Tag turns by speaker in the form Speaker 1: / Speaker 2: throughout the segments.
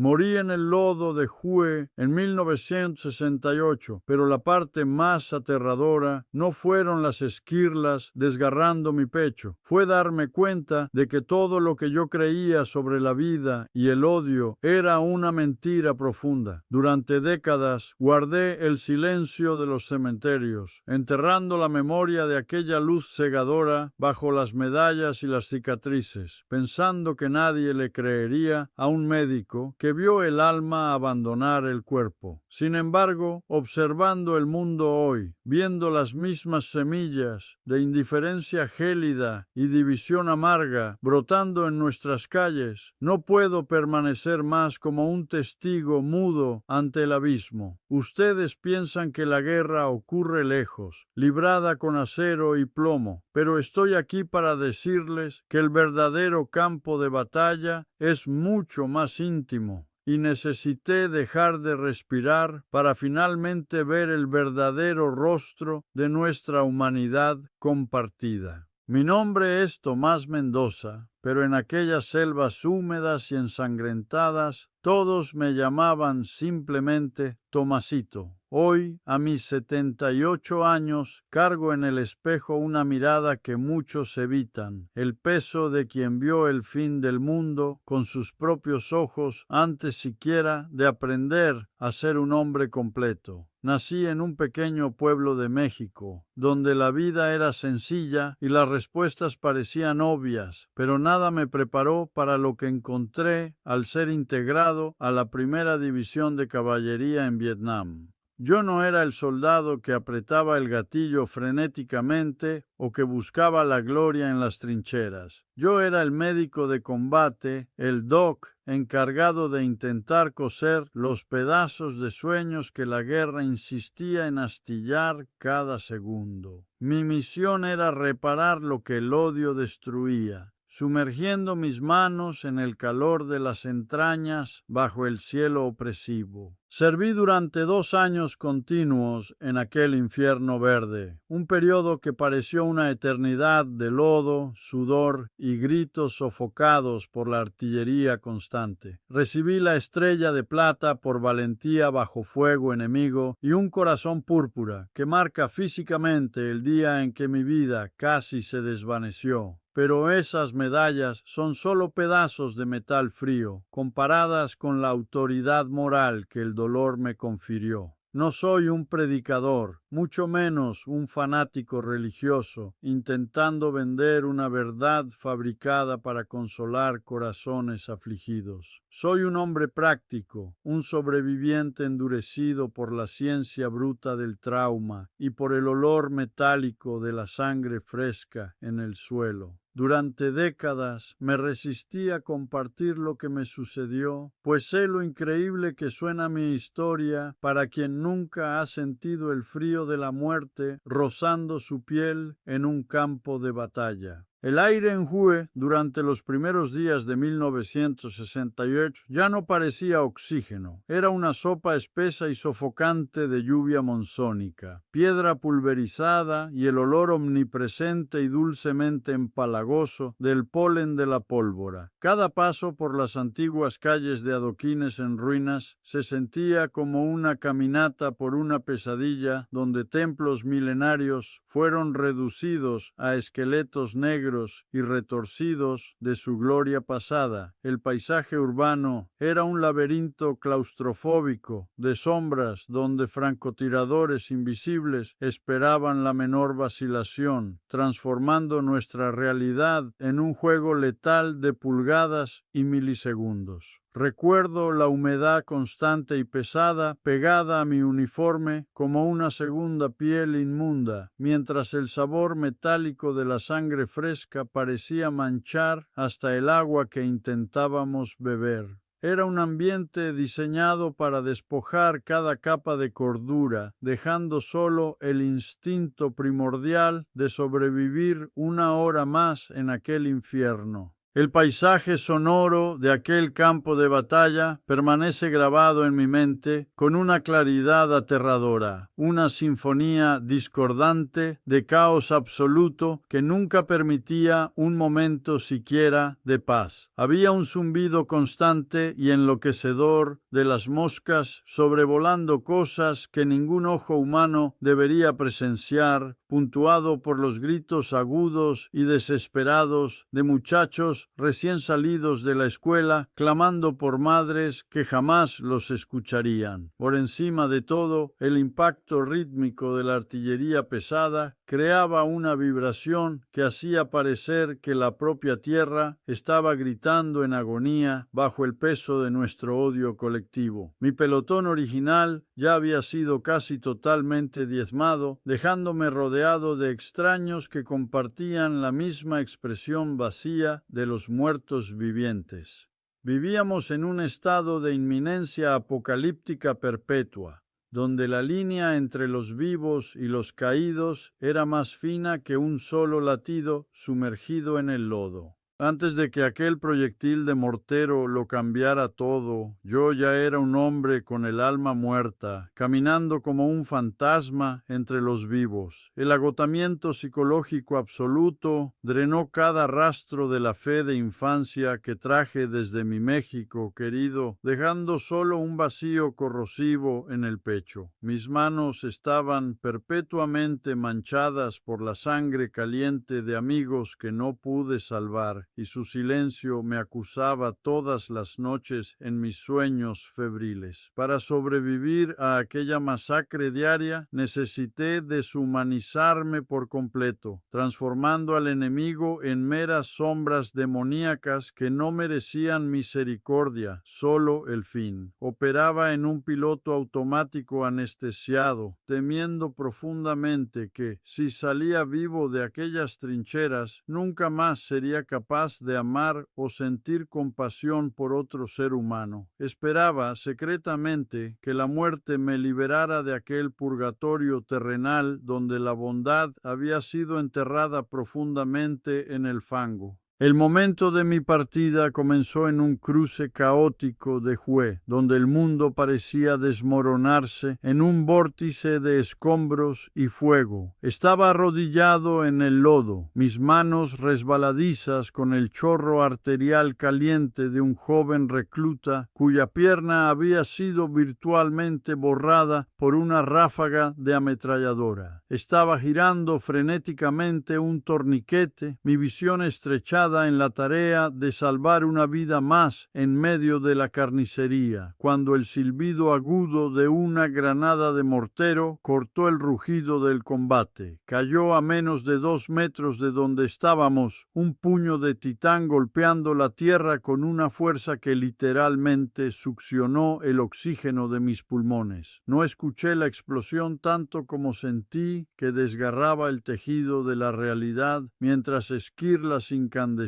Speaker 1: Morí en el lodo de Hue en 1968, pero la parte más aterradora no fueron las esquirlas desgarrando mi pecho. Fue darme cuenta de que todo lo que yo creía sobre la vida y el odio era una mentira profunda. Durante décadas guardé el silencio de los cementerios, enterrando la memoria de aquella luz cegadora bajo las medallas y las cicatrices, pensando que nadie le creería a un médico que vio el alma abandonar el cuerpo. Sin embargo, observando el mundo hoy, viendo las mismas semillas de indiferencia gélida y división amarga brotando en nuestras calles, no puedo permanecer más como un testigo mudo ante el abismo. Ustedes piensan que la guerra ocurre lejos, librada con acero y plomo, pero estoy aquí para decirles que el verdadero campo de batalla es mucho más íntimo. Y necesité dejar de respirar para finalmente ver el verdadero rostro de nuestra humanidad compartida. Mi nombre es Tomás Mendoza, pero en aquellas selvas húmedas y ensangrentadas todos me llamaban simplemente Tomasito. Hoy, a mis 78 años, cargo en el espejo una mirada que muchos evitan, el peso de quien vio el fin del mundo con sus propios ojos antes siquiera de aprender a ser un hombre completo. Nací en un pequeño pueblo de México, donde la vida era sencilla y las respuestas parecían obvias, pero nada me preparó para lo que encontré al ser integrado a la primera división de caballería en Vietnam. Yo no era el soldado que apretaba el gatillo frenéticamente o que buscaba la gloria en las trincheras. Yo era el médico de combate, el doc, encargado de intentar coser los pedazos de sueños que la guerra insistía en astillar cada segundo. Mi misión era reparar lo que el odio destruía, sumergiendo mis manos en el calor de las entrañas bajo el cielo opresivo. Serví durante 2 años continuos en aquel infierno verde, un periodo que pareció una eternidad de lodo, sudor y gritos sofocados por la artillería constante. Recibí la estrella de plata por valentía bajo fuego enemigo y un corazón púrpura que marca físicamente el día en que mi vida casi se desvaneció. Pero esas medallas son solo pedazos de metal frío, comparadas con la autoridad moral que el dolor me confirió. No soy un predicador, mucho menos un fanático religioso, intentando vender una verdad fabricada para consolar corazones afligidos. Soy un hombre práctico, un sobreviviente endurecido por la ciencia bruta del trauma y por el olor metálico de la sangre fresca en el suelo. Durante décadas me resistí a compartir lo que me sucedió, pues sé lo increíble que suena mi historia para quien nunca ha sentido el frío de la muerte rozando su piel en un campo de batalla. El aire en Hue durante los primeros días de 1968 ya no parecía oxígeno. Era una sopa espesa y sofocante de lluvia monzónica, piedra pulverizada y el olor omnipresente y dulcemente empalagoso del polen de la pólvora. Cada paso por las antiguas calles de adoquines en ruinas se sentía como una caminata por una pesadilla donde templos milenarios fueron reducidos a esqueletos negros y retorcidos de su gloria pasada. El paisaje urbano era un laberinto claustrofóbico de sombras donde francotiradores invisibles esperaban la menor vacilación, transformando nuestra realidad en un juego letal de pulgadas y milisegundos. Recuerdo la humedad constante y pesada pegada a mi uniforme como una segunda piel inmunda, mientras el sabor metálico de la sangre fresca parecía manchar hasta el agua que intentábamos beber. Era un ambiente diseñado para despojar cada capa de cordura, dejando solo el instinto primordial de sobrevivir una hora más en aquel infierno. El paisaje sonoro de aquel campo de batalla permanece grabado en mi mente con una claridad aterradora, una sinfonía discordante de caos absoluto que nunca permitía un momento siquiera de paz. Había un zumbido constante y enloquecedor de las moscas sobrevolando cosas que ningún ojo humano debería presenciar, puntuado por los gritos agudos y desesperados de muchachos recién salidos de la escuela, clamando por madres que jamás los escucharían. Por encima de todo, el impacto rítmico de la artillería pesada creaba una vibración que hacía parecer que la propia tierra estaba gritando en agonía bajo el peso de nuestro odio colectivo. Mi pelotón original ya había sido casi totalmente diezmado, dejándome rodeado de extraños que compartían la misma expresión vacía de los muertos vivientes. Vivíamos en un estado de inminencia apocalíptica perpetua, donde la línea entre los vivos y los caídos era más fina que un solo latido sumergido en el lodo. Antes de que aquel proyectil de mortero lo cambiara todo, yo ya era un hombre con el alma muerta, caminando como un fantasma entre los vivos. El agotamiento psicológico absoluto drenó cada rastro de la fe de infancia que traje desde mi México querido, dejando solo un vacío corrosivo en el pecho. Mis manos estaban perpetuamente manchadas por la sangre caliente de amigos que no pude salvar, y su silencio me acusaba todas las noches en mis sueños febriles. Para sobrevivir a aquella masacre diaria, necesité deshumanizarme por completo, transformando al enemigo en meras sombras demoníacas que no merecían misericordia, solo el fin. Operaba en un piloto automático anestesiado, temiendo profundamente que, si salía vivo de aquellas trincheras, nunca más sería capaz de amar o sentir compasión por otro ser humano. Esperaba secretamente que la muerte me liberara de aquel purgatorio terrenal donde la bondad había sido enterrada profundamente en el fango. El momento de mi partida comenzó en un cruce caótico de Hue, donde el mundo parecía desmoronarse en un vórtice de escombros y fuego. Estaba arrodillado en el lodo, mis manos resbaladizas con el chorro arterial caliente de un joven recluta cuya pierna había sido virtualmente borrada por una ráfaga de ametralladora. Estaba girando frenéticamente un torniquete, mi visión estrechada en la tarea de salvar una vida más en medio de la carnicería, cuando el silbido agudo de una granada de mortero cortó el rugido del combate. Cayó a menos de 2 metros de donde estábamos un puño de titán golpeando la tierra con una fuerza que literalmente succionó el oxígeno de mis pulmones. No escuché la explosión tanto como sentí que desgarraba el tejido de la realidad mientras esquirlas incandescentes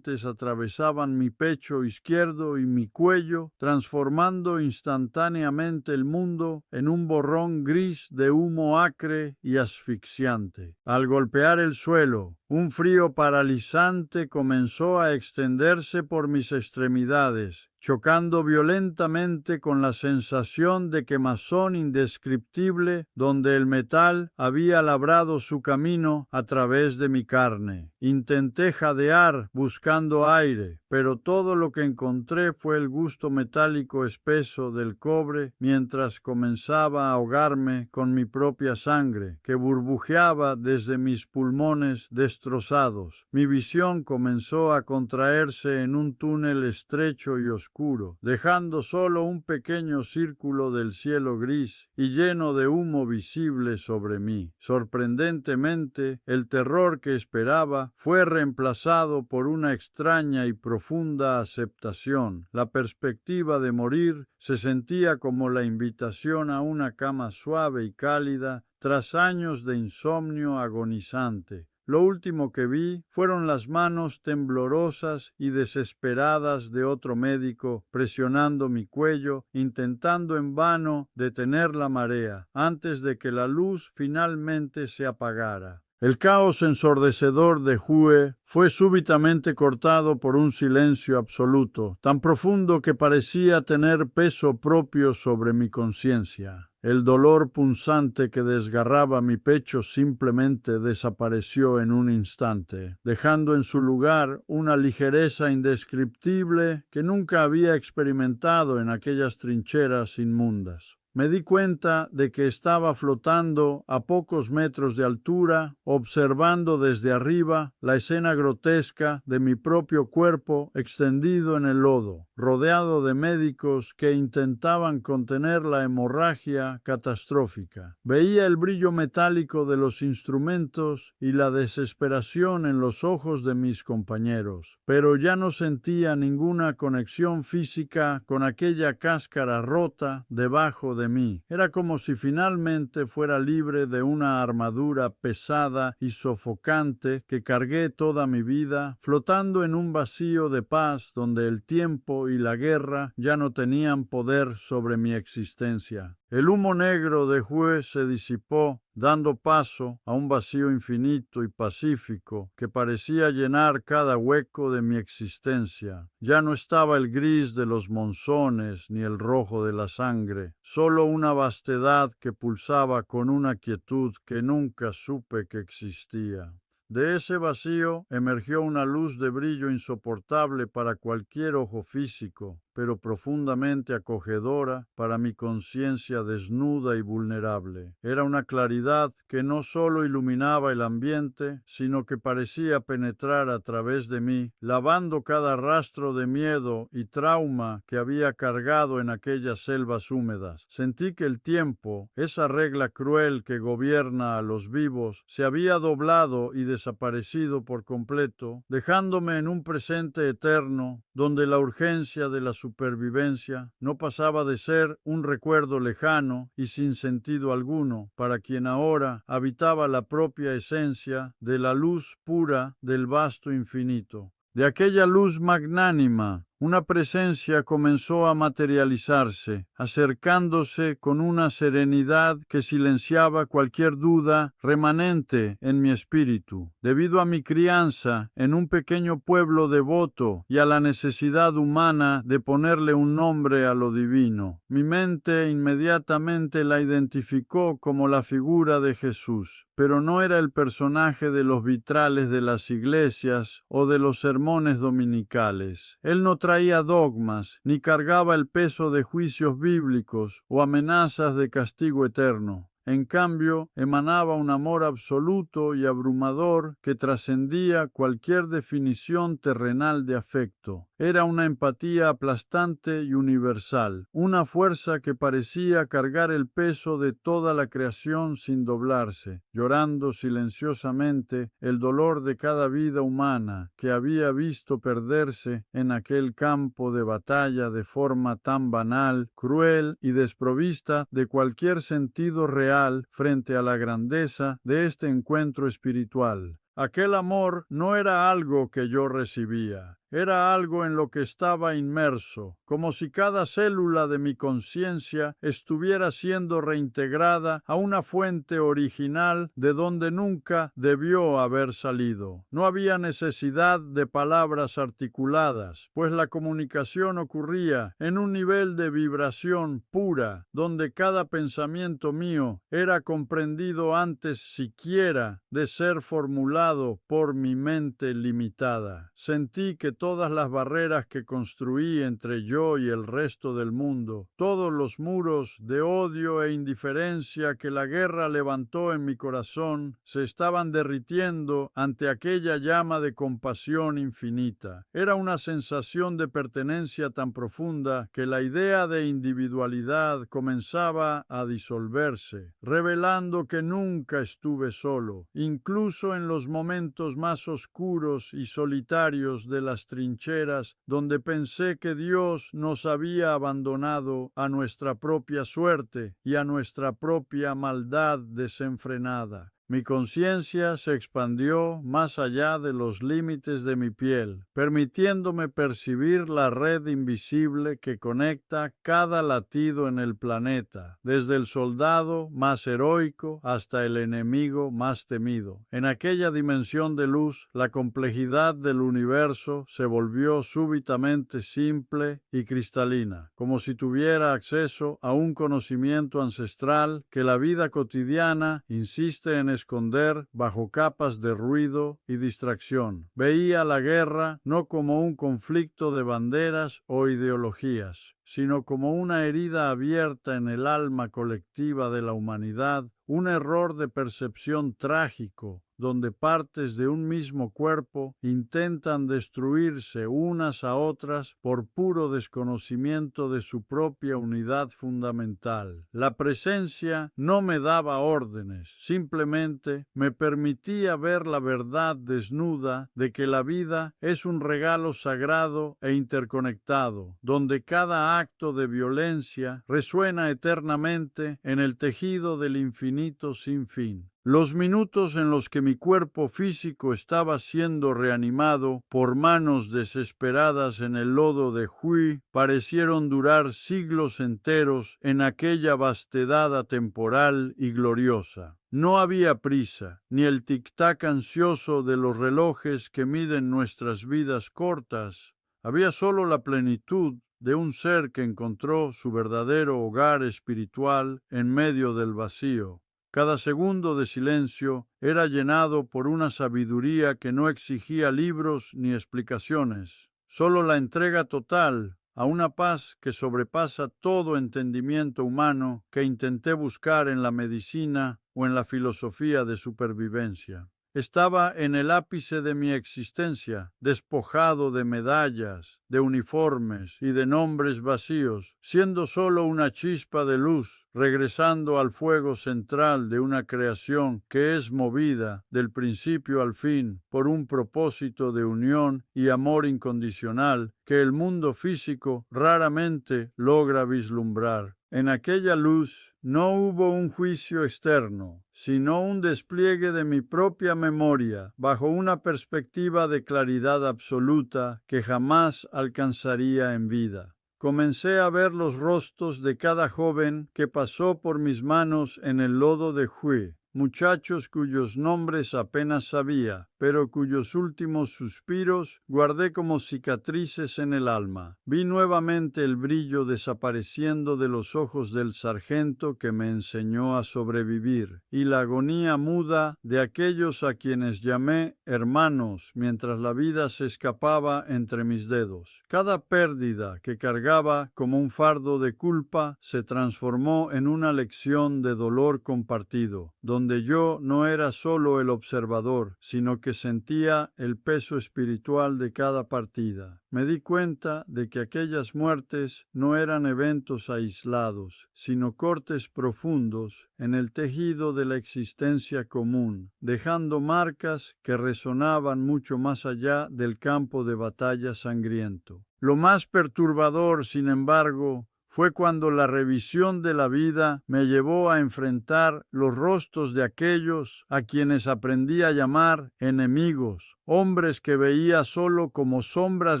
Speaker 1: atravesaban mi pecho izquierdo y mi cuello, transformando instantáneamente el mundo en un borrón gris de humo acre y asfixiante. Al golpear el suelo, un frío paralizante comenzó a extenderse por mis extremidades, chocando violentamente con la sensación de quemazón indescriptible donde el metal había labrado su camino a través de mi carne. Intenté jadear buscando aire, pero todo lo que encontré fue el gusto metálico espeso del cobre mientras comenzaba a ahogarme con mi propia sangre, que burbujeaba desde mis pulmones destrozados. Mi visión comenzó a contraerse en un túnel estrecho y oscuro, dejando solo un pequeño círculo del cielo gris y lleno de humo visible sobre mí. Sorprendentemente, el terror que esperaba fue reemplazado por una extraña y profunda aceptación. La perspectiva de morir se sentía como la invitación a una cama suave y cálida tras años de insomnio agonizante. Lo último que vi fueron las manos temblorosas y desesperadas de otro médico presionando mi cuello, intentando en vano detener la marea antes de que la luz finalmente se apagara. El caos ensordecedor de Hue fue súbitamente cortado por un silencio absoluto, tan profundo que parecía tener peso propio sobre mi conciencia. El dolor punzante que desgarraba mi pecho simplemente desapareció en un instante, dejando en su lugar una ligereza indescriptible que nunca había experimentado en aquellas trincheras inmundas. Me di cuenta de que estaba flotando a pocos metros de altura, observando desde arriba la escena grotesca de mi propio cuerpo extendido en el lodo, rodeado de médicos que intentaban contener la hemorragia catastrófica. Veía el brillo metálico de los instrumentos y la desesperación en los ojos de mis compañeros, pero ya no sentía ninguna conexión física con aquella cáscara rota debajo de mí. Era como si finalmente fuera libre de una armadura pesada y sofocante que cargué toda mi vida, flotando en un vacío de paz donde el tiempo y la guerra ya no tenían poder sobre mi existencia. El humo negro de Hue se disipó, dando paso a un vacío infinito y pacífico que parecía llenar cada hueco de mi existencia. Ya no estaba el gris de los monzones ni el rojo de la sangre, solo una vastedad que pulsaba con una quietud que nunca supe que existía. De ese vacío emergió una luz de brillo insoportable para cualquier ojo físico, pero profundamente acogedora para mi conciencia desnuda y vulnerable. Era una claridad que no solo iluminaba el ambiente, sino que parecía penetrar a través de mí, lavando cada rastro de miedo y trauma que había cargado en aquellas selvas húmedas. Sentí que el tiempo, esa regla cruel que gobierna a los vivos, se había doblado y desaparecido por completo, dejándome en un presente eterno, donde la urgencia de la supervivencia no pasaba de ser un recuerdo lejano y sin sentido alguno para quien ahora habitaba la propia esencia de la luz pura del vasto infinito. De aquella luz magnánima, una presencia comenzó a materializarse, acercándose con una serenidad que silenciaba cualquier duda remanente en mi espíritu. Debido a mi crianza en un pequeño pueblo devoto y a la necesidad humana de ponerle un nombre a lo divino, mi mente inmediatamente la identificó como la figura de Jesús. Pero no era el personaje de los vitrales de las iglesias o de los sermones dominicales. Él no traía dogmas, ni cargaba el peso de juicios bíblicos o amenazas de castigo eterno. En cambio, emanaba un amor absoluto y abrumador que trascendía cualquier definición terrenal de afecto. Era una empatía aplastante y universal, una fuerza que parecía cargar el peso de toda la creación sin doblarse, llorando silenciosamente el dolor de cada vida humana que había visto perderse en aquel campo de batalla de forma tan banal, cruel y desprovista de cualquier sentido real frente a la grandeza de este encuentro espiritual. Aquel amor no era algo que yo recibía. Era algo en lo que estaba inmerso, como si cada célula de mi conciencia estuviera siendo reintegrada a una fuente original de donde nunca debió haber salido. No había necesidad de palabras articuladas, pues la comunicación ocurría en un nivel de vibración pura, donde cada pensamiento mío era comprendido antes siquiera de ser formulado por mi mente limitada. Sentí que todas las barreras que construí entre yo y el resto del mundo, todos los muros de odio e indiferencia que la guerra levantó en mi corazón, se estaban derritiendo ante aquella llama de compasión infinita. Era una sensación de pertenencia tan profunda que la idea de individualidad comenzaba a disolverse, revelando que nunca estuve solo, incluso en los momentos más oscuros y solitarios de las trincheras, donde pensé que Dios nos había abandonado a nuestra propia suerte y a nuestra propia maldad desenfrenada. Mi conciencia se expandió más allá de los límites de mi piel, permitiéndome percibir la red invisible que conecta cada latido en el planeta, desde el soldado más heroico hasta el enemigo más temido. En aquella dimensión de luz, la complejidad del universo se volvió súbitamente simple y cristalina, como si tuviera acceso a un conocimiento ancestral que la vida cotidiana insiste en esconder bajo capas de ruido y distracción. Veía la guerra no como un conflicto de banderas o ideologías, sino como una herida abierta en el alma colectiva de la humanidad, un error de percepción trágico, donde partes de un mismo cuerpo intentan destruirse unas a otras por puro desconocimiento de su propia unidad fundamental. La presencia no me daba órdenes, simplemente me permitía ver la verdad desnuda de que la vida es un regalo sagrado e interconectado, donde cada acto de violencia resuena eternamente en el tejido del infinito sin fin. Los minutos en los que mi cuerpo físico estaba siendo reanimado por manos desesperadas en el lodo de Hui parecieron durar siglos enteros en aquella vastedad atemporal y gloriosa. No había prisa, ni el tic-tac ansioso de los relojes que miden nuestras vidas cortas. Había solo la plenitud de un ser que encontró su verdadero hogar espiritual en medio del vacío. Cada segundo de silencio era llenado por una sabiduría que no exigía libros ni explicaciones, solo la entrega total a una paz que sobrepasa todo entendimiento humano que intenté buscar en la medicina o en la filosofía de supervivencia. Estaba en el ápice de mi existencia, despojado de medallas, de uniformes y de nombres vacíos, siendo solo una chispa de luz, regresando al fuego central de una creación que es movida, del principio al fin, por un propósito de unión y amor incondicional que el mundo físico raramente logra vislumbrar. En aquella luz no hubo un juicio externo, sino un despliegue de mi propia memoria, bajo una perspectiva de claridad absoluta que jamás alcanzaría en vida. Comencé a ver los rostros de cada joven que pasó por mis manos en el lodo de Hui, muchachos cuyos nombres apenas sabía, pero cuyos últimos suspiros guardé como cicatrices en el alma. Vi nuevamente el brillo desapareciendo de los ojos del sargento que me enseñó a sobrevivir, y la agonía muda de aquellos a quienes llamé hermanos mientras la vida se escapaba entre mis dedos. Cada pérdida que cargaba como un fardo de culpa se transformó en una lección de dolor compartido, donde yo no era solo el observador, sino que sentía el peso espiritual de cada partida. Me di cuenta de que aquellas muertes no eran eventos aislados, sino cortes profundos en el tejido de la existencia común, dejando marcas que resonaban mucho más allá del campo de batalla sangriento. Lo más perturbador, sin embargo, fue cuando la revisión de la vida me llevó a enfrentar los rostros de aquellos a quienes aprendí a llamar enemigos, hombres que veía solo como sombras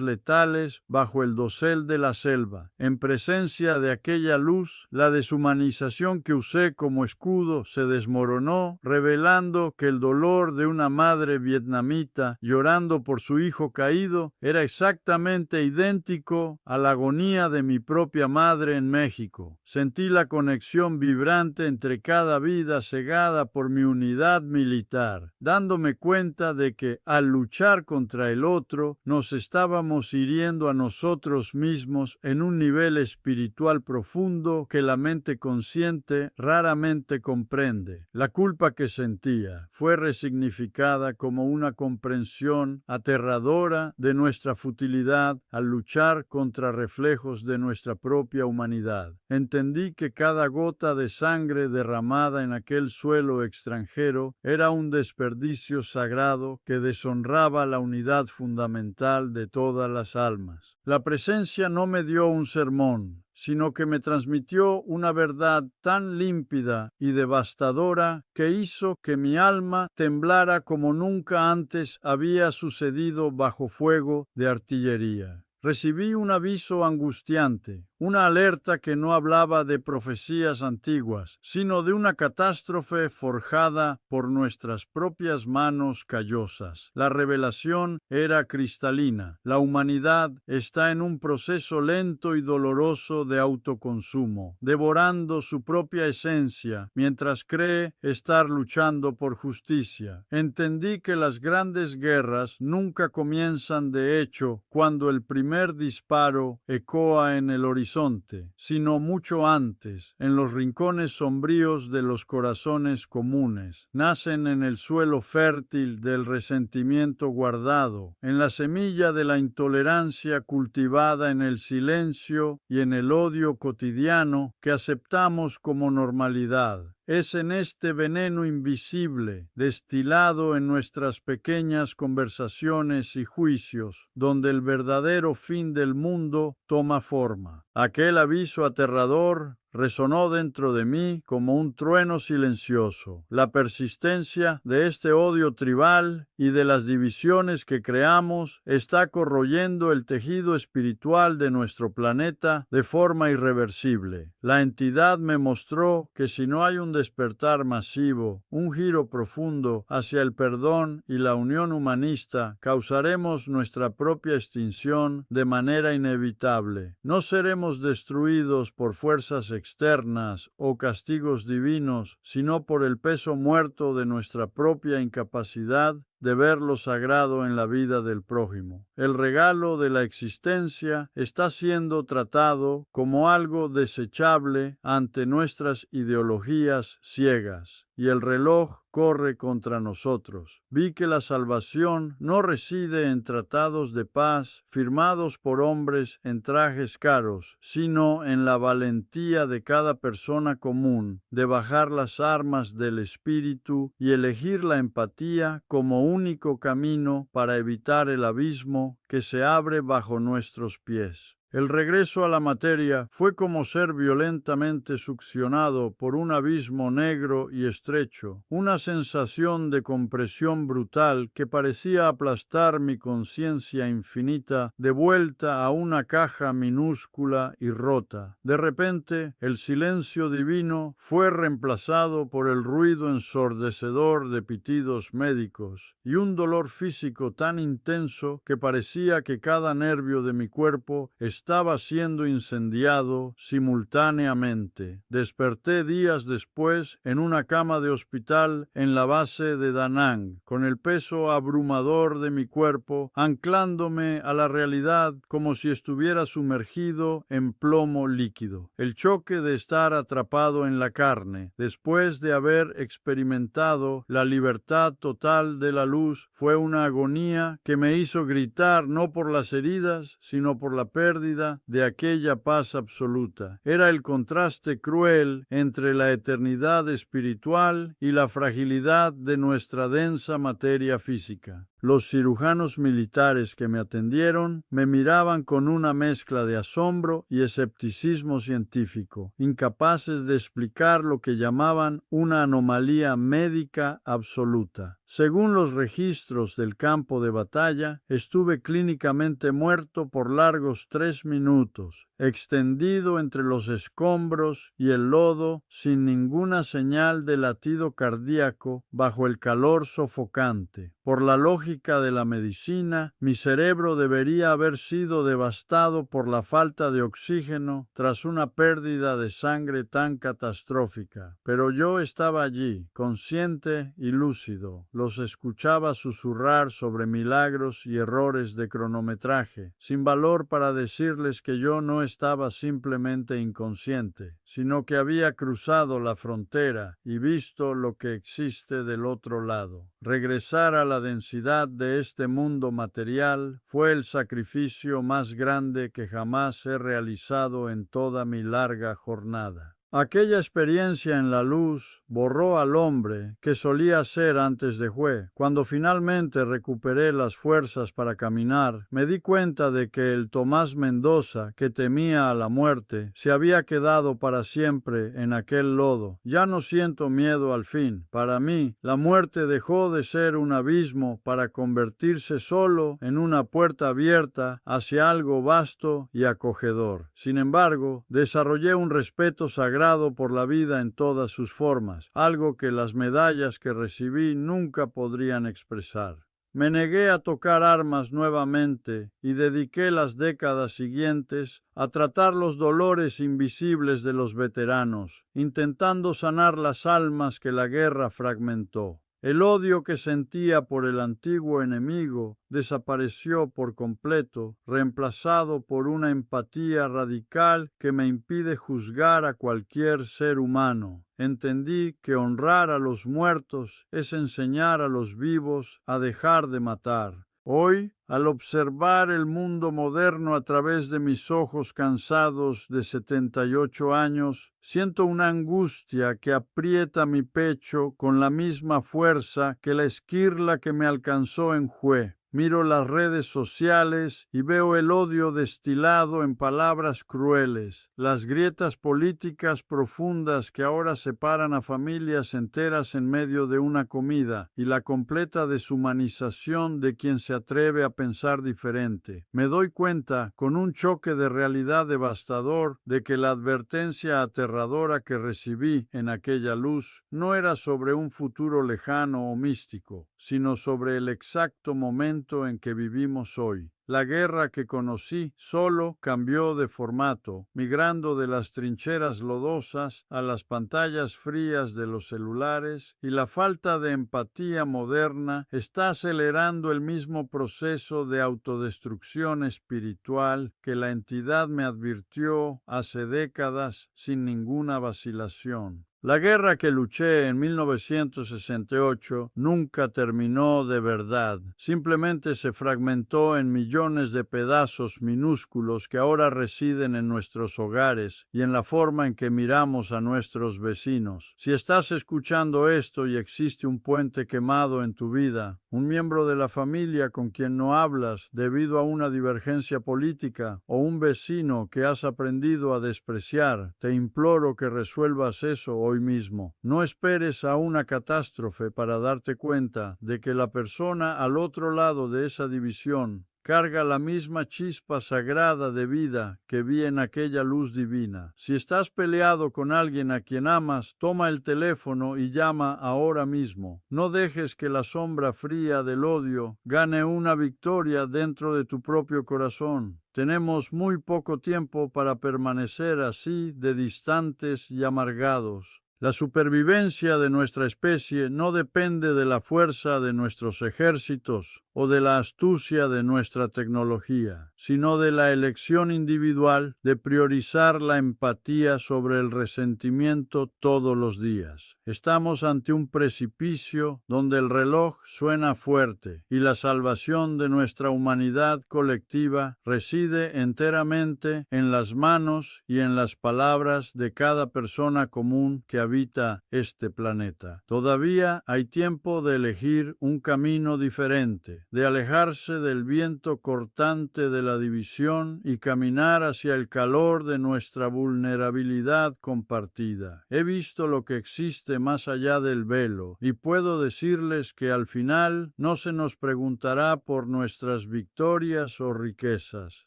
Speaker 1: letales bajo el dosel de la selva. En presencia de aquella luz, la deshumanización que usé como escudo se desmoronó, revelando que el dolor de una madre vietnamita llorando por su hijo caído era exactamente idéntico a la agonía de mi propia madre en México. Sentí la conexión vibrante entre cada vida cegada por mi unidad militar, dándome cuenta de que al luchar contra el otro, nos estábamos hiriendo a nosotros mismos en un nivel espiritual profundo que la mente consciente raramente comprende. La culpa que sentía fue resignificada como una comprensión aterradora de nuestra futilidad al luchar contra reflejos de nuestra propia humanidad. Entendí que cada gota de sangre derramada en aquel suelo extranjero era un desperdicio sagrado que deshonraba la unidad fundamental de todas las almas. La presencia no me dio un sermón, sino que me transmitió una verdad tan límpida y devastadora que hizo que mi alma temblara como nunca antes había sucedido bajo fuego de artillería. Recibí un aviso angustiante, una alerta que no hablaba de profecías antiguas, sino de una catástrofe forjada por nuestras propias manos callosas. La revelación era cristalina. La humanidad está en un proceso lento y doloroso de autoconsumo, devorando su propia esencia, mientras cree estar luchando por justicia. Entendí que las grandes guerras nunca comienzan de hecho cuando el primer disparo ecoa en el horizonte, sino mucho antes, en los rincones sombríos de los corazones comunes. Nacen en el suelo fértil del resentimiento guardado, en la semilla de la intolerancia cultivada en el silencio y en el odio cotidiano que aceptamos como normalidad. Es en este veneno invisible, destilado en nuestras pequeñas conversaciones y juicios, donde el verdadero fin del mundo toma forma. Aquel aviso aterrador resonó dentro de mí como un trueno silencioso. La persistencia de este odio tribal y de las divisiones que creamos está corroyendo el tejido espiritual de nuestro planeta de forma irreversible. La entidad me mostró que si no hay un despertar masivo, un giro profundo hacia el perdón y la unión humanista, causaremos nuestra propia extinción de manera inevitable. No seremos destruidos por fuerzas externas o castigos divinos, sino por el peso muerto de nuestra propia incapacidad de ver lo sagrado en la vida del prójimo. El regalo de la existencia está siendo tratado como algo desechable ante nuestras ideologías ciegas, y el reloj corre contra nosotros. Vi que la salvación no reside en tratados de paz firmados por hombres en trajes caros, sino en la valentía de cada persona común de bajar las armas del espíritu y elegir la empatía como único camino para evitar el abismo que se abre bajo nuestros pies. El regreso a la materia fue como ser violentamente succionado por un abismo negro y estrecho, una sensación de compresión brutal que parecía aplastar mi conciencia infinita de vuelta a una caja minúscula y rota. De repente, el silencio divino fue reemplazado por el ruido ensordecedor de pitidos médicos y un dolor físico tan intenso que parecía que cada nervio de mi cuerpo estaba siendo incendiado simultáneamente. Desperté días después en una cama de hospital en la base de Da Nang, con el peso abrumador de mi cuerpo anclándome a la realidad como si estuviera sumergido en plomo líquido. El choque de estar atrapado en la carne, después de haber experimentado la libertad total de la luz, fue una agonía que me hizo gritar no por las heridas, sino por la pérdida de aquella paz absoluta. Era el contraste cruel entre la eternidad espiritual y la fragilidad de nuestra densa materia física. Los cirujanos militares que me atendieron me miraban con una mezcla de asombro y escepticismo científico, incapaces de explicar lo que llamaban una anomalía médica absoluta. Según los registros del campo de batalla, estuve clínicamente muerto por largos 3 minutos, extendido entre los escombros y el lodo, sin ninguna señal de latido cardíaco, bajo el calor sofocante. Por la lógica de la medicina, mi cerebro debería haber sido devastado por la falta de oxígeno tras una pérdida de sangre tan catastrófica. Pero yo estaba allí, consciente y lúcido. Los escuchaba susurrar sobre milagros y errores de cronometraje, sin valor para decirles que yo no estaba simplemente inconsciente, sino que había cruzado la frontera y visto lo que existe del otro lado. Regresar a la densidad de este mundo material fue el sacrificio más grande que jamás he realizado en toda mi larga jornada. Aquella experiencia en la luz borró al hombre que solía ser antes de Hue. Cuando finalmente recuperé las fuerzas para caminar, me di cuenta de que el Tomás Mendoza, que temía a la muerte, se había quedado para siempre en aquel lodo. Ya no siento miedo al fin. Para mí, la muerte dejó de ser un abismo para convertirse solo en una puerta abierta hacia algo vasto y acogedor. Sin embargo, desarrollé un respeto sagrado por la vida en todas sus formas, algo que las medallas que recibí nunca podrían expresar. Me negué a tocar armas nuevamente y dediqué las décadas siguientes a tratar los dolores invisibles de los veteranos, intentando sanar las almas que la guerra fragmentó. El odio que sentía por el antiguo enemigo desapareció por completo, reemplazado por una empatía radical que me impide juzgar a cualquier ser humano. Entendí que honrar a los muertos es enseñar a los vivos a dejar de matar. Hoy, al observar el mundo moderno a través de mis ojos cansados de 78 años, siento una angustia que aprieta mi pecho con la misma fuerza que la esquirla que me alcanzó en Hue. Miro las redes sociales y veo el odio destilado en palabras crueles, las grietas políticas profundas que ahora separan a familias enteras en medio de una comida y la completa deshumanización de quien se atreve a pensar diferente. Me doy cuenta, con un choque de realidad devastador, de que la advertencia aterradora que recibí en aquella luz no era sobre un futuro lejano o místico, sino sobre el exacto momento en que vivimos hoy. La guerra que conocí solo cambió de formato, migrando de las trincheras lodosas a las pantallas frías de los celulares, y la falta de empatía moderna está acelerando el mismo proceso de autodestrucción espiritual que la entidad me advirtió hace décadas sin ninguna vacilación. La guerra que luché en 1968 nunca terminó de verdad, simplemente se fragmentó en millones de pedazos minúsculos que ahora residen en nuestros hogares y en la forma en que miramos a nuestros vecinos. Si estás escuchando esto y existe un puente quemado en tu vida, un miembro de la familia con quien no hablas debido a una divergencia política o un vecino que has aprendido a despreciar, te imploro que resuelvas eso hoy mismo. No esperes a una catástrofe para darte cuenta de que la persona al otro lado de esa división carga la misma chispa sagrada de vida que vi en aquella luz divina. Si estás peleado con alguien a quien amas, toma el teléfono y llama ahora mismo. No dejes que la sombra fría del odio gane una victoria dentro de tu propio corazón. Tenemos muy poco tiempo para permanecer así de distantes y amargados. La supervivencia de nuestra especie no depende de la fuerza de nuestros ejércitos o de la astucia de nuestra tecnología, sino de la elección individual de priorizar la empatía sobre el resentimiento todos los días. Estamos ante un precipicio donde el reloj suena fuerte y la salvación de nuestra humanidad colectiva reside enteramente en las manos y en las palabras de cada persona común que habita este planeta. Todavía hay tiempo de elegir un camino diferente, de alejarse del viento cortante de la división y caminar hacia el calor de nuestra vulnerabilidad compartida. He visto lo que existe más allá del velo y puedo decirles que al final no se nos preguntará por nuestras victorias o riquezas,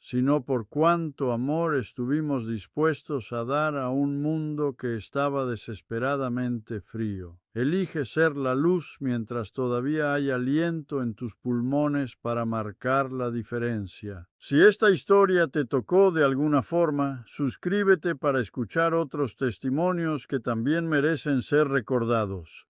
Speaker 1: sino por cuánto amor estuvimos dispuestos a dar a un mundo que estaba desesperadamente frío. Elige ser la luz mientras todavía hay aliento en tus pulmones para marcar la diferencia. Si esta historia te tocó de alguna forma, suscríbete para escuchar otros testimonios que también merecen ser recordados.